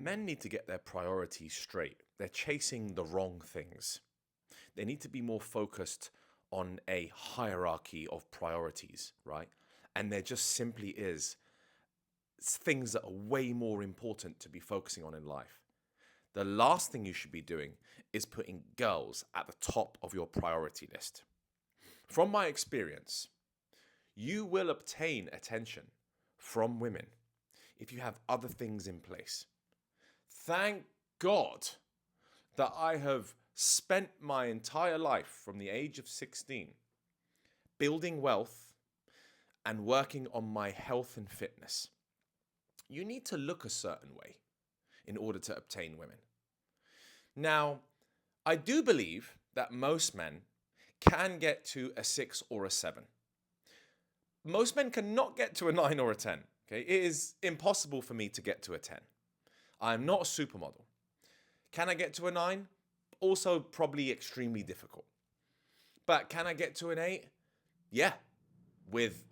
Men need to get their priorities straight. They're chasing the wrong things. They need to be more focused on a hierarchy of priorities, right? And there just simply is things that are way more important to be focusing on in life. The last thing you should be doing is putting girls at the top of your priority list. From my experience, you will obtain attention from women if you have other things in place. Thank God that I have spent my entire life from the age of 16 building wealth and working on my health and fitness. You need to look a certain way in order to obtain women. Now, I do believe that most men can get to a 6 or a 7. Most men cannot get to a 9 or a 10. Okay? It is impossible for me to get to a 10. I'm not a supermodel. Can I get to a 9? Also probably extremely difficult. But can I get to an 8? Yeah. With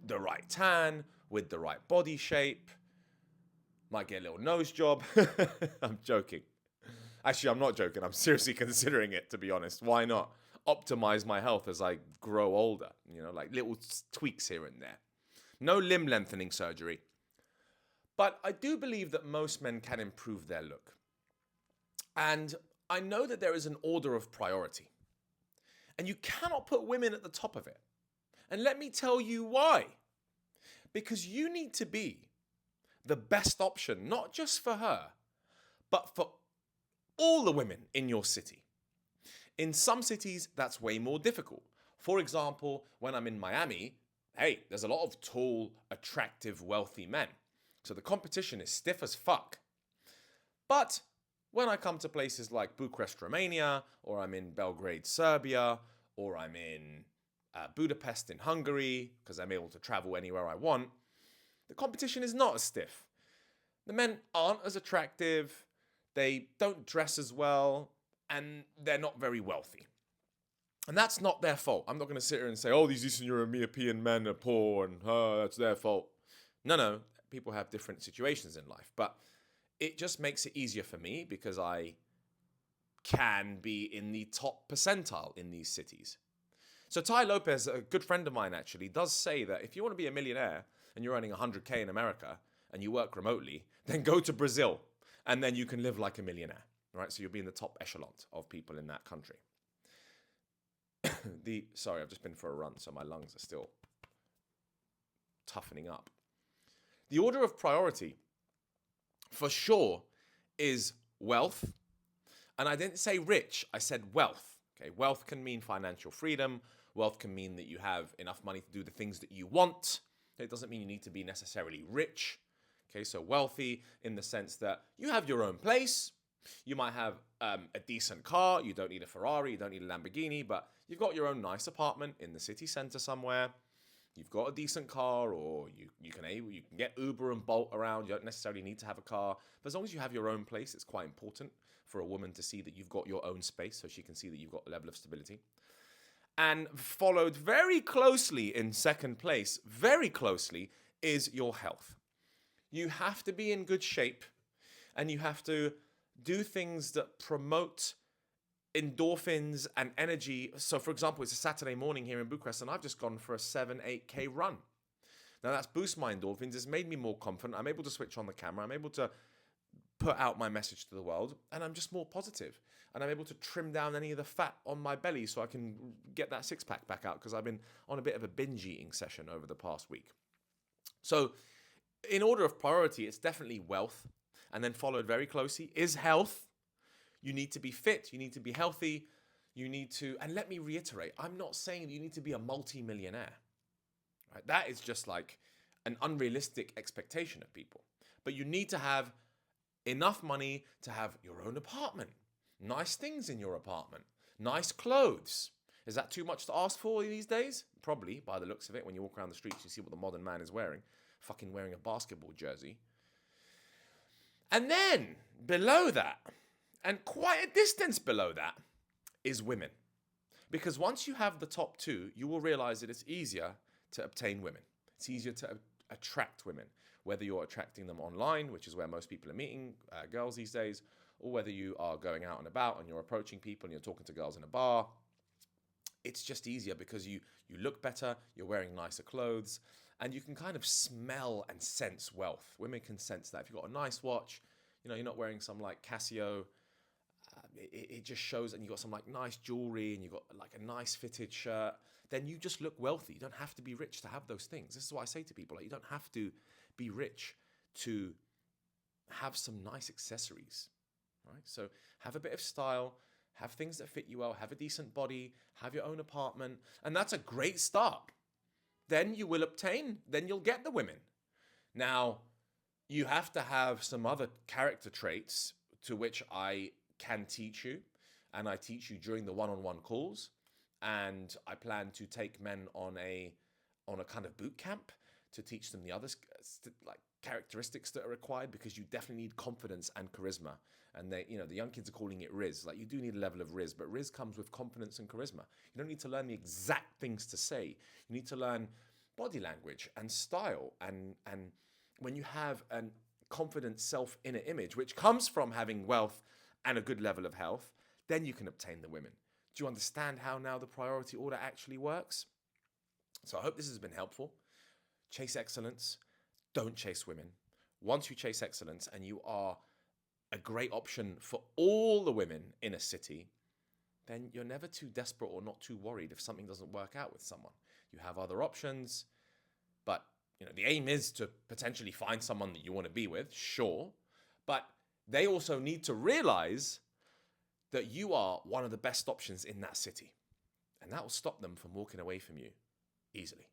the right tan, with the right body shape. Might get a little nose job. I'm joking. Actually, I'm not joking. I'm seriously considering it, to be honest. Why not? Optimize my health as I grow older. Like little tweaks here and there. No limb lengthening surgery. But I do believe that most men can improve their look. And I know that there is an order of priority. And you cannot put women at the top of it. And let me tell you why. Because you need to be the best option, not just for her, but for all the women in your city. In some cities, that's way more difficult. For example, when I'm in Miami, hey, there's a lot of tall, attractive, wealthy men. So the competition is stiff as fuck. But when I come to places like Bucharest, Romania, or I'm in Belgrade, Serbia, or I'm in Budapest in Hungary, because I'm able to travel anywhere I want, the competition is not as stiff. The men aren't as attractive, they don't dress as well, and they're not very wealthy. And that's not their fault. I'm not going to sit here and say, oh, these Eastern European men are poor and that's their fault. No, people have different situations in life. But it just makes it easier for me because I can be in the top percentile in these cities. So Ty Lopez, a good friend of mine actually, does say that if you want to be a millionaire and you're earning 100K in America and you work remotely, then go to Brazil and then you can live like a millionaire, right? So you'll be in the top echelon of people in that country. Sorry, I've just been for a run, so my lungs are still toughening up. The order of priority, for sure, is wealth. And I didn't say rich, I said wealth. Okay, wealth can mean financial freedom. Wealth can mean that you have enough money to do the things that you want. It doesn't mean you need to be necessarily rich. Okay, so wealthy in the sense that you have your own place. You might have a decent car. You don't need a Ferrari. You don't need a Lamborghini, but you've got your own nice apartment in the city center somewhere. You've got a decent car, or you can get Uber and Bolt around. You don't necessarily need to have a car. But as long as you have your own place, it's quite important for a woman to see that you've got your own space so she can see that you've got a level of stability. And followed very closely in second place, very closely, is your health. You have to be in good shape and you have to do things that promote endorphins and energy. So, for example, it's a Saturday morning here in Bucharest and I've just gone for a 7-8K run. Now, that's boost my endorphins. It's made me more confident. I'm able to switch on the camera. I'm able to put out my message to the world and I'm just more positive. And I'm able to trim down any of the fat on my belly so I can get that six-pack back out because I've been on a bit of a binge eating session over the past week. So, in order of priority, it's definitely wealth. And then followed very closely is health. You need to be fit. You need to be healthy. You need to, and let me reiterate, I'm not saying that you need to be a multi-millionaire. Right? That is just like an unrealistic expectation of people. But you need to have enough money to have your own apartment, nice things in your apartment, nice clothes. Is that too much to ask for these days? Probably, by the looks of it. When you walk around the streets, you see what the modern man is wearing. Fucking wearing a basketball jersey. And then, below that, and quite a distance below that, is women. Because once you have the top two, you will realize that it's easier to obtain women. It's easier to attract women. whether you're attracting them online, which is where most people are meeting girls these days, or whether you are going out and about and you're approaching people and you're talking to girls in a bar. It's just easier because you look better, you're wearing nicer clothes, and you can kind of smell and sense wealth. Women can sense that. If you've got a nice watch, you're not wearing some like Casio, it just shows, and you've got some like nice jewelry and you've got like a nice fitted shirt, then you just look wealthy. You don't have to be rich to have those things. This is what I say to people. Like, you don't have to be rich to have some nice accessories, right? So have a bit of style, have things that fit you well, have a decent body, have your own apartment, and that's a great start. Then you will obtain, then you'll get the women. Now, you have to have some other character traits to which I can teach you, and I teach you during the one-on-one calls, and I plan to take men on a kind of boot camp to teach them the other like characteristics that are required, because you definitely need confidence and charisma. And they, the young kids are calling it Riz. Like, you do need a level of Riz, but Riz comes with confidence and charisma. You don't need to learn the exact things to say. You need to learn body language and style. And when you have a confident self-inner image, which comes from having wealth and a good level of health, then you can obtain the women. Do you understand how now the priority order actually works? So I hope this has been helpful. Chase excellence. Don't chase women. Once you chase excellence and you are a great option for all the women in a city, then you're never too desperate or not too worried if something doesn't work out with someone. You have other options, but the aim is to potentially find someone that you want to be with, sure, but they also need to realize that you are one of the best options in that city, and that will stop them from walking away from you easily.